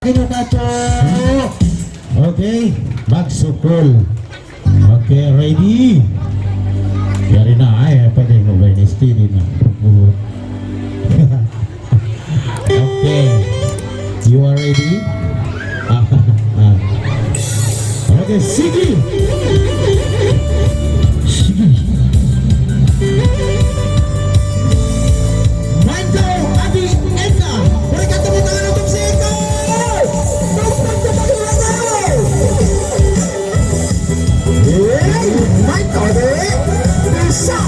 Kinukato. Okay, magsukol. Okay, ready? Yari na ay, pwede mo ba steady na. Okay, you are ready? Okay, sige. Sige. Manto, Adi, Edna. Mereka tepuk tangan untuk si Eko. Manto, bisa.